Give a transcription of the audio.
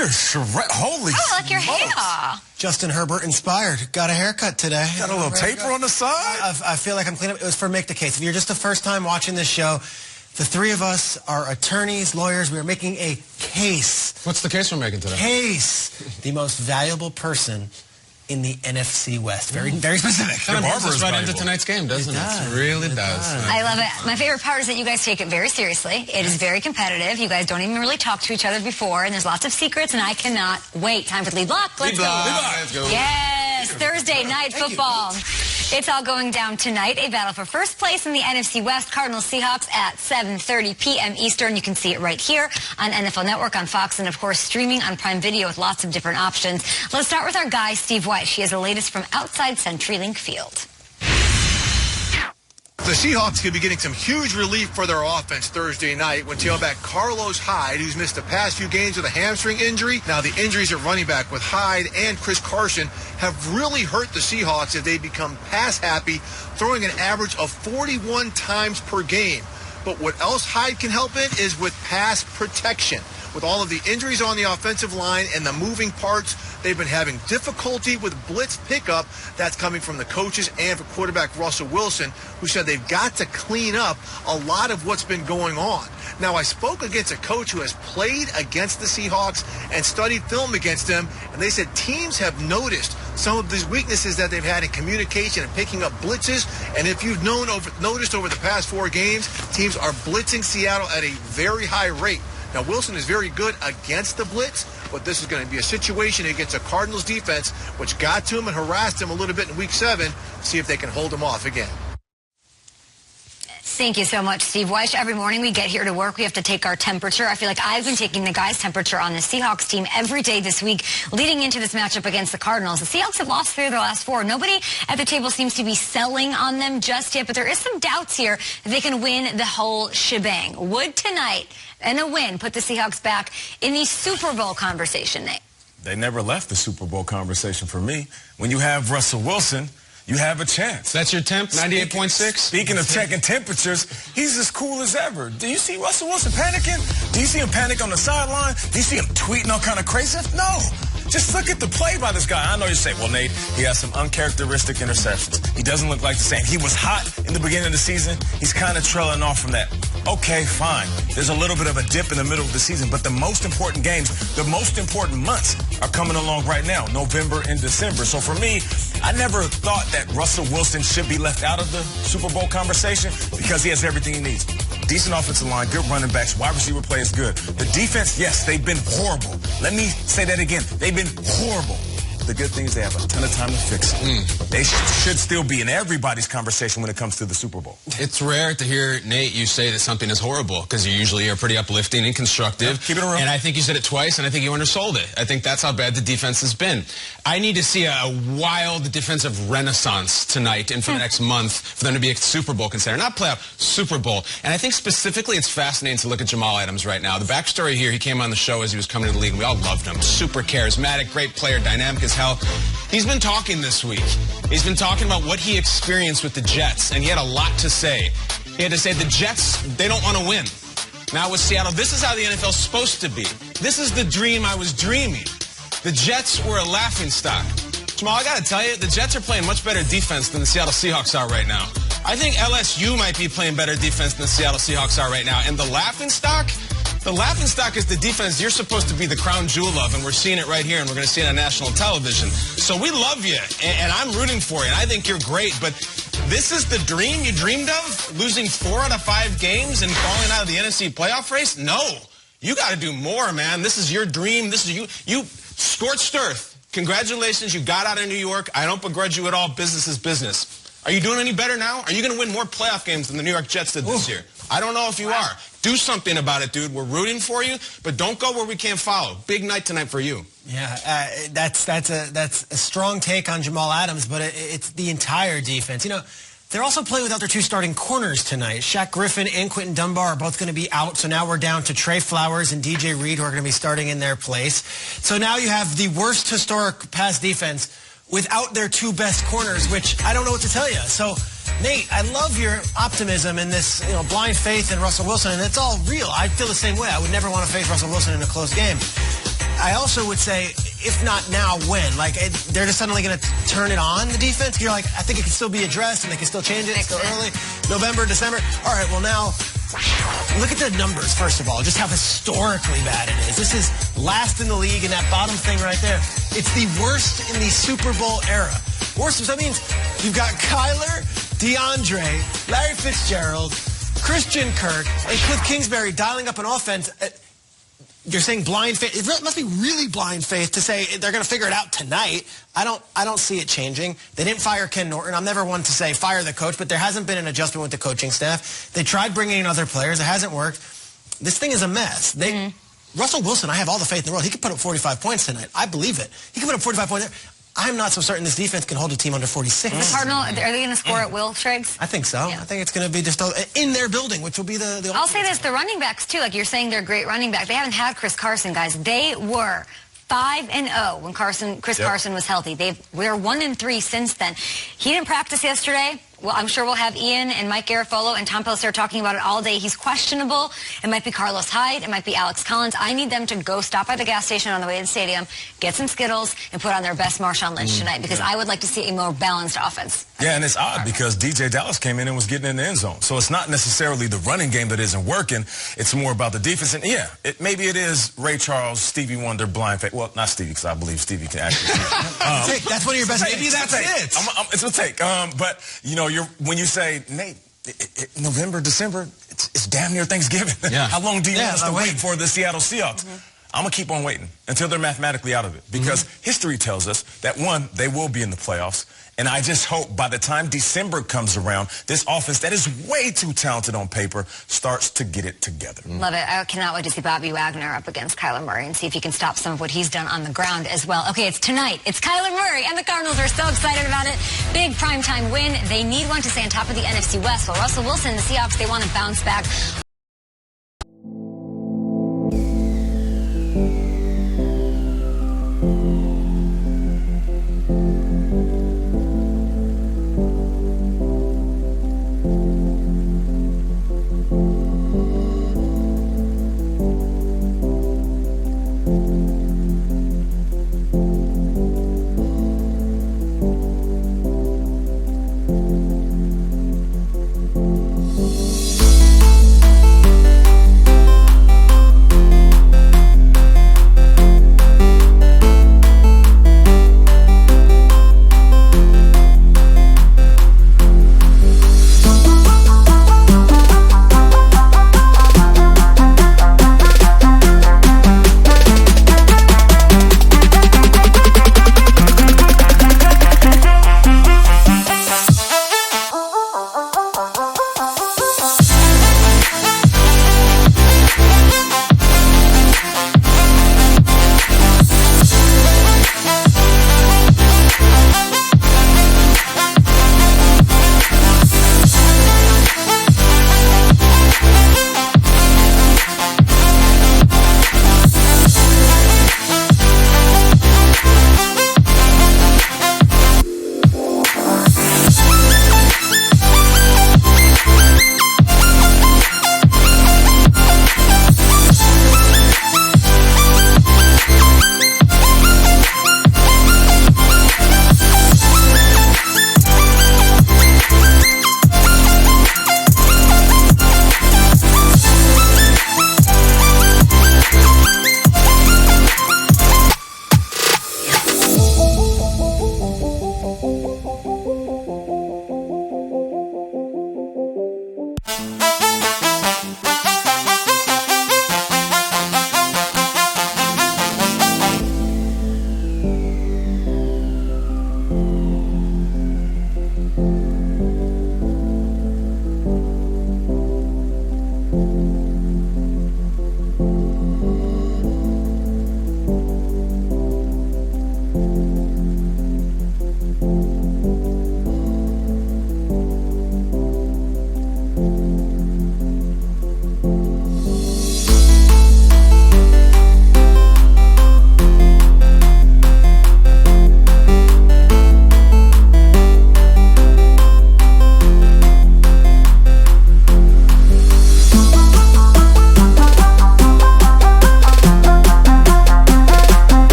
Holy I like your smokes. hair. Justin Herbert inspired. Got a haircut today. Got a little taper on the side? I feel like I'm clean up. It was for Make the Case. If you're just the first time watching this show, the three of us are attorneys, lawyers. We are making a case. What's the case we're making today? Case. The most valuable person in the NFC West. Very specific. Kind of brings us right into tonight's game, doesn't it? It really does. I love it. My favorite part is that you guys take it very seriously. It is very competitive. You guys don't even really talk to each other before, and there's lots of secrets, and I cannot wait. Time for Lead Block. Let's go. Let's go. Yes, Thursday night football. It's all going down tonight. A battle for first place in the NFC West. Cardinals Seahawks at 7:30 p.m. Eastern. You can see it right here on NFL Network, on Fox, and of course streaming on Prime Video with lots of different options. Let's start with our guy, Steve White. He has the latest from outside CenturyLink Field. The Seahawks could be getting some huge relief for their offense Thursday night when tailback Carlos Hyde, who's missed the past few games with a hamstring injury. Now the injuries at running back with Hyde and Chris Carson have really hurt the Seahawks as they become pass happy, throwing an average of 41 times per game. But what else Hyde can help in is with pass protection. With all of the injuries on the offensive line and the moving parts, they've been having difficulty with blitz pickup. That's coming from the coaches and for quarterback Russell Wilson, who said they've got to clean up a lot of what's been going on. Now, I spoke against a coach who has played against the Seahawks and studied film against them, and they said teams have noticed some of these weaknesses that they've had in communication and picking up blitzes. And if you've noticed over the past 4 games, teams are blitzing Seattle at a very high rate. Now, Wilson is very good against the blitz, but this is going to be a situation against a Cardinals defense, which got to him and harassed him a little bit in Week 7. See if they can hold him off again. Thank you so much, Steve Weish. Every morning we get here to work, we have to take our temperature. I feel like I've been taking the guys' temperature on the Seahawks team every day this week leading into this matchup against the Cardinals. The Seahawks have lost 3 of their last 4. Nobody at the table seems to be selling on them just yet, but there is some doubts here that they can win the whole shebang. Would tonight and a win put the Seahawks back in the Super Bowl conversation, Nate? They never left the Super Bowl conversation for me. When you have Russell Wilson, you have a chance. That's your temp, 98.6? Speaking of checking temperatures, he's as cool as ever. Do you see Russell Wilson panicking? Do you see him panic on the sideline? Do you see him tweeting all kind of crazy stuff? No. Just look at the play by this guy. I know you say, well, Nate, he has some uncharacteristic interceptions. He doesn't look like the same. He was hot in the beginning of the season. He's kind of trailing off from that. Okay, fine. There's a little bit of a dip in the middle of the season, but the most important games, the most important months are coming along right now, November and December. So for me, I never thought that Russell Wilson should be left out of the Super Bowl conversation because he has everything he needs. Decent offensive line, good running backs, wide receiver play is good. The defense, yes, they've been horrible. Let me say that again. They've been horrible. The good thing is they have a ton of time to fix it. They should still be in everybody's conversation when it comes to the Super Bowl. It's rare to hear, Nate, you say that something is horrible because you usually are pretty uplifting and constructive. Yeah, keep it real. And I think you said it twice, and I think you undersold it. I think that's how bad the defense has been. I need to see a wild defensive renaissance tonight and for the next month for them to be a Super Bowl contender. Not playoff, Super Bowl. And I think specifically it's fascinating to look at Jamal Adams right now. The backstory here, he came on the show as he was coming to the league, and we all loved him. Super charismatic, great player, dynamic as hell. He's been talking this week. He's been talking about what he experienced with the Jets, and he had a lot to say. He had to say the Jets, they don't want to win. Now with Seattle, this is how the NFL's supposed to be. This is the dream I was dreaming. The Jets were a laughingstock. Jamal, I got to tell you, the Jets are playing much better defense than the Seattle Seahawks are right now. I think LSU might be playing better defense than the Seattle Seahawks are right now. And the laughingstock is the defense you're supposed to be the crown jewel of, and we're seeing it right here, and we're going to see it on national television. So we love you, and I'm rooting for you, and I think you're great, but this is the dream you dreamed of? Losing 4 out of 5 games and falling out of the NFC playoff race? No. You got to do more, man. This is your dream. This is you scorched earth. Congratulations, you got out of New York. I don't begrudge you at all. Business is business. Are you doing any better now? Are you going to win more playoff games than the New York Jets did this year? I don't know if you are. Do something about it, dude. We're rooting for you, but don't go where we can't follow. Big night tonight for you. Yeah, that's a strong take on Jamal Adams, but it's the entire defense. You know, they're also playing without their 2 starting corners tonight. Shaq Griffin and Quentin Dunbar are both going to be out, so now we're down to Trey Flowers and DJ Reed, who are going to be starting in their place. So now you have the worst historic pass defense without their 2 best corners, which I don't know what to tell you. So, Nate, I love your optimism and this, blind faith in Russell Wilson, and it's all real. I feel the same way. I would never want to face Russell Wilson in a close game. I also would say, if not now, when? Like, they're just suddenly going to turn it on, the defense? You're like, I think it can still be addressed and they can still change it. It's still early. November, December. All right, well, now, look at the numbers, first of all, just how historically bad it is. This is last in the league in that bottom thing right there. It's the worst in the Super Bowl era. Worst, so that means you've got Kyler, DeAndre, Larry Fitzgerald, Christian Kirk, and Cliff Kingsbury dialing up an offense. You're saying blind faith. It must be really blind faith to say they're going to figure it out tonight. I don't see it changing. They didn't fire Ken Norton. I'm never one to say fire the coach, but there hasn't been an adjustment with the coaching staff. They tried bringing in other players. It hasn't worked. This thing is a mess. Russell Wilson, I have all the faith in the world. He could put up 45 points tonight. I believe it. He could put up 45 points. I'm not so certain this defense can hold a team under 46. The Cardinals, are they going to score at will, Triggs? I think so. Yeah. I think it's going to be just in their building, which will be the I'll say this, the running backs, too. Like you're saying they're great running backs. They haven't had Chris Carson, guys. They were 5-0 when Chris Carson was healthy. We're 1-3 since then. He didn't practice yesterday. Well, I'm sure we'll have Ian and Mike Garafolo and Tom Pelissero talking about it all day. He's questionable. It might be Carlos Hyde. It might be Alex Collins. I need them to go stop by the gas station on the way to the stadium, get some Skittles, and put on their best Marshawn Lynch tonight because I would like to see a more balanced offense. Yeah, and it's odd because DJ Dallas came in and was getting in the end zone. So it's not necessarily the running game that isn't working. It's more about the defense. And, yeah, maybe it is Ray Charles, Stevie Wonder, blind faith. Well, not Stevie because I believe Stevie can actually see. That's one of your best. Maybe that's it. It's a take. But, you know, when you say, Nate, November, December, it's damn near Thanksgiving. Yeah. How long do you want us to wait for the Seattle Seahawks? I'm going to keep on waiting until they're mathematically out of it because history tells us that, one, they will be in the playoffs. And I just hope by the time December comes around, this offense that is way too talented on paper starts to get it together. Love it. I cannot wait to see Bobby Wagner up against Kyler Murray and see if he can stop some of what he's done on the ground as well. Okay, it's tonight. It's Kyler Murray, and the Cardinals are so excited about it. Big primetime win. They need one to stay on top of the NFC West. While Russell Wilson and the Seahawks, they want to bounce back.